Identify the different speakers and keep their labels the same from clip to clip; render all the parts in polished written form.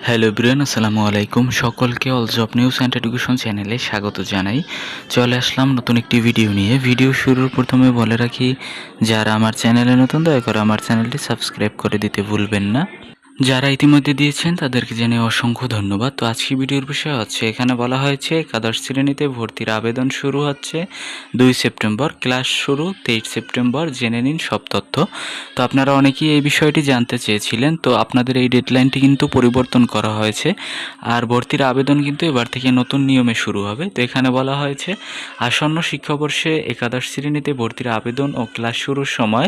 Speaker 1: Hello everyone, আসসালামু আলাইকুম। সকলকে all job news and education চ্যানেলে স্বাগত জানাই। চলে আসলাম নতুন একটি ভিডিও নিয়ে। ভিডিও শুরুর প্রথমে বলে রাখি, যারা আমার চ্যানেলে নতুন দয়া করে আমার চ্যানেলটি সাবস্ক্রাইব করে দিতে ভুলবেন না। যারা ইতিমধ্যে দিয়েছেন তাদেরকে জানিয়ে অসংখ্য ধন্যবাদ। তো আজকে ভিডিওর বিষয় হচ্ছে, এখানে বলা হয়েছে একাদশ শ্রেণীতে ভর্তির আবেদন শুরু হচ্ছে 2 সেপ্টেম্বর, ক্লাস শুরু 23 সেপ্টেম্বর। জেনে নিন সব তথ্য। তো আপনারা অনেকেই এই বিষয়টি জানতে চেয়েছিলেন, তো আপনাদের এই ডেডলাইনটি কিন্তু পরিবর্তন করা হয়েছে। আর ভর্তির আবেদন কিন্তু এবার থেকে নতুন নিয়মে শুরু হবে। তো এখানে বলা হয়েছে, আসন্ন শিক্ষাবর্ষে একাদশ শ্রেণীতে ভর্তির আবেদন ও ক্লাস শুরুর সময়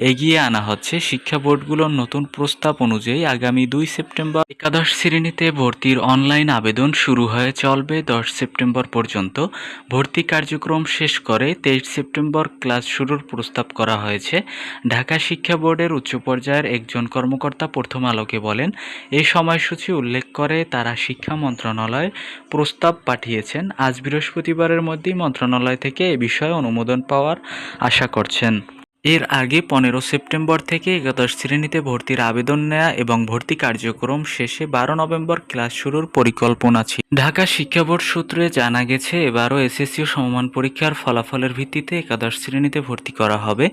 Speaker 1: এগিয়ে আনা হচ্ছে। শিক্ষা বোর্ডগুলোর নতুন প্রস্তাব অনুযায়ী আগামী 2 সেপ্টেম্বর একাদশ শ্রেণীতে ভর্তির অনলাইন আবেদন শুরু হয়ে চলবে 10 সেপ্টেম্বর পর্যন্ত। ভর্তি কার্যক্রম শেষ করে 23 সেপ্টেম্বর ক্লাস শুরুর প্রস্তাব করা হয়েছে। ঢাকা শিক্ষা বোর্ডের উচ্চ পর্যায়ের একজন কর্মকর্তা প্রথম আলোকে বলেন, এই সময়সূচি উল্লেখ করে তারা শিক্ষা মন্ত্রণালয়ে প্রস্তাব পাঠিয়েছেন। আজ বৃহস্পতিবারের মধ্যেই মন্ত্রণালয় থেকে এ বিষয়ে অনুমোদন পাওয়ার আশা করছেন। এর আগে 15 সেপ্টেম্বর থেকে একাদশ শ্রেণীতে ভর্তির আবেদন নেওয়া এবং ভর্তি কার্যক্রম শেষে 12 নভেম্বর ক্লাস শুরুর পরিকল্পনা ছিল। ঢাকা শিক্ষা বোর্ড সূত্রে জানা গেছে, এবারও এসএসসি ও সমমান পরীক্ষার ফলাফলের ভিত্তিতে একাদশ শ্রেণীতে ভর্তি করা হবে।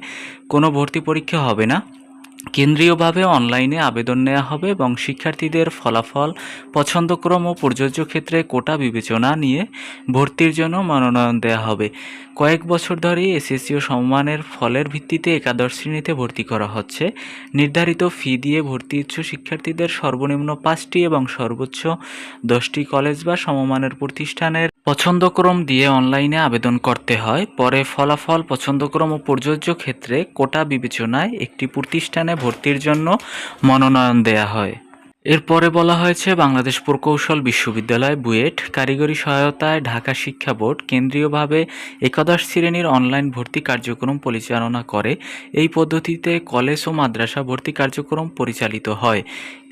Speaker 1: কোনো ভর্তি পরীক্ষা হবে না। কেন্দ্রীয়ভাবে অনলাইনে আবেদন নেওয়া হবে এবং শিক্ষার্থীদের ফলাফল, পছন্দক্রম ও প্রযোজ্য ক্ষেত্রে কোটা বিবেচনা নিয়ে ভর্তির জন্য মনোনয়ন দেওয়া হবে। কয়েক বছর ধরেই এসএসসি ও সমমানের ফলের ভিত্তিতে একাদশ শ্রেণীতে ভর্তি করা হচ্ছে। নির্ধারিত ফি দিয়ে ভর্তি ইচ্ছুক শিক্ষার্থীদের সর্বনিম্ন 5টি এবং সর্বোচ্চ 10টি কলেজ বা সমমানের প্রতিষ্ঠানের পছন্দক্রম দিয়ে অনলাইনে আবেদন করতে হয়। পরে ফলাফল, পছন্দক্রম ও প্রযোজ্য ক্ষেত্রে কোটা বিবেচনায় একটি প্রতিষ্ঠানে ভর্তির জন্য মনোনয়ন দেয়া হয়। এরপরে বলা হয়েছে, বাংলাদেশ প্রকৌশল বিশ্ববিদ্যালয় বুয়েট কারিগরি সহায়তায় ঢাকা শিক্ষা বোর্ড কেন্দ্রীয়ভাবে একাদশ শ্রেণীর অনলাইন ভর্তি কার্যক্রম পরিচালনা করে। এই পদ্ধতিতে কলেজ ও মাদ্রাসা ভর্তি কার্যক্রম পরিচালিত হয়।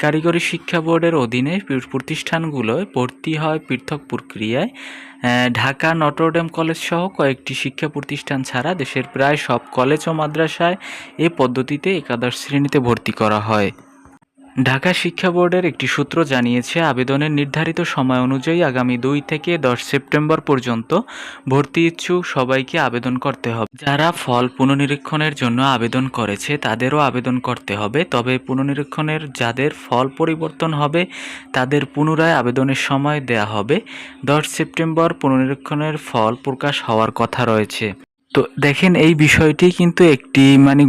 Speaker 1: কারিগরি শিক্ষা বোর্ডের অধীনে প্রতিষ্ঠানগুলোয় ভর্তি হয় পৃথক প্রক্রিয়ায়। ঢাকা নটরডেম কলেজ সহ কয়েকটি শিক্ষা প্রতিষ্ঠান ছাড়া দেশের প্রায় সব কলেজ ও মাদ্রাসায় এ পদ্ধতিতে একাদশ শ্রেণীতে ভর্তি করা হয়। ঢাকা শিক্ষা বোর্ডের একটি সূত্র জানিয়েছে, আবেদনের নির্ধারিত সময় অনুযায়ী আগামী 2 থেকে 10 সেপ্টেম্বর পর্যন্ত ভর্তি ইচ্ছুক সবাইকে আবেদন করতে হবে। যারা ফল পুনর্নিরীক্ষণের জন্য আবেদন করেছে তাদেরও আবেদন করতে হবে। তবে পুনর্নিরীক্ষণের যাদের ফল পরিবর্তন হবে তাদের পুনরায় আবেদনের সময় দেয়া হবে। 10 সেপ্টেম্বর পুনর্নিরীক্ষণের ফল প্রকাশ হওয়ার কথা রয়েছে। তো দেখেন, এই বিষয়টি কিন্তু একটি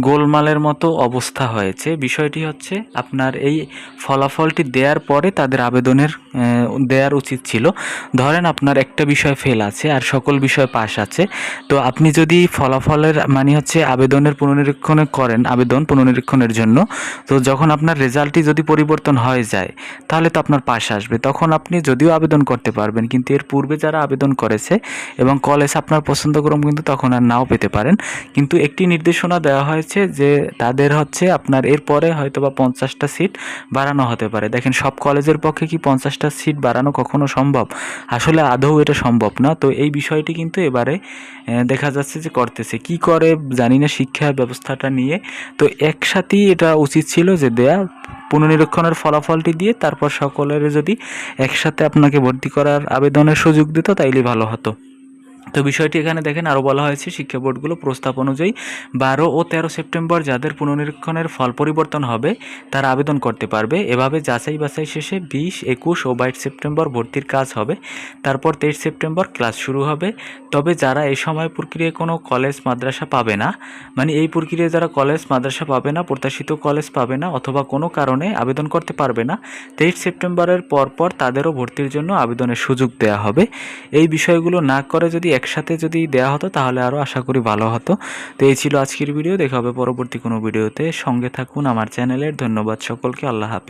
Speaker 1: গোলমালের মতো অবস্থা হয়েছে। বিষয়টি হচ্ছে, আপনার এই ফলাফলটি দেওয়ার পরে তাদের আবেদনের দেওয়ার উচিত ছিল। ধরেন আপনার একটা বিষয় ফেল আছে আর সকল বিষয় পাস আছে। তো আপনি যদি ফলাফলের আবেদনের পুনর্নিরীক্ষণে করেন, আবেদন পুনর্নিরীক্ষণের জন্য, তো যখন আপনার রেজাল্টটি যদি পরিবর্তন হয়ে যায় তাহলে তো আপনার পাস আসবে। তখন আপনি যদিও আবেদন করতে পারবেন, কিন্তু এর পূর্বে যারা আবেদন করেছে এবং কলেজ আপনার পছন্দক্রম কিন্তু তখন আর নাও পেতে পারেন। কিন্তু একটি নির্দেশনা দেওয়া হয়েছে যে তাদের আপনার এরপরে হয়তোবা 50টা সিট বাড়ানো হতে পারে। দেখেন, সব কলেজের পক্ষে কি 50টা সিট বাড়ানো কখনো সম্ভব? আসলে আদৌ এটা সম্ভব না। তো এই বিষয়টি কিন্তু এবারে দেখা যাচ্ছে যে করতেছে, কি করে জানি না শিক্ষা ব্যবস্থাটা নিয়ে। তো একসাথেই এটা উচিত ছিল যে দেয়া পুনর্নিরীক্ষণের ফলাফলটি দিয়ে তারপর সকলের যদি একসাথে আপনাকে ভর্তি করার আবেদনের সুযোগ দিত তাইলে ভালো হতো। তো বিষয়টি এখানে দেখেন, আরও বলা হয়েছে, শিক্ষা বোর্ডগুলো প্রস্তাব অনুযায়ী 12 ও 13 সেপ্টেম্বর যাদের পুনর্নিরীক্ষণের ফল পরিবর্তন হবে তারা আবেদন করতে পারবে। এভাবে যাচাই বাছাই শেষে 20, 21 ও 22 সেপ্টেম্বর ভর্তির কাজ হবে। তারপর 23 সেপ্টেম্বর ক্লাস শুরু হবে। তবে যারা এই সময় প্রক্রিয়ায় কোনো কলেজ মাদ্রাসা পাবে না, এই প্রক্রিয়ায় যারা কলেজ মাদ্রাসা পাবে না, প্রত্যাশিত কলেজ পাবে না অথবা কোনো কারণে আবেদন করতে পারবে না, 23 সেপ্টেম্বরের পরপর তাদেরও ভর্তির জন্য আবেদনের সুযোগ দেওয়া হবে। এই বিষয়গুলো না করে যদি একসাথে দেওয়া হতো তাহলে আরও আশা করি ভালো হতো। তো এই ছিল আজকের ভিডিও। দেখা হবে পরবর্তী কোনো ভিডিওতে। সঙ্গে থাকুন আমার চ্যানেলের। ধন্যবাদ সকলকে। আল্লাহ হাফেজ।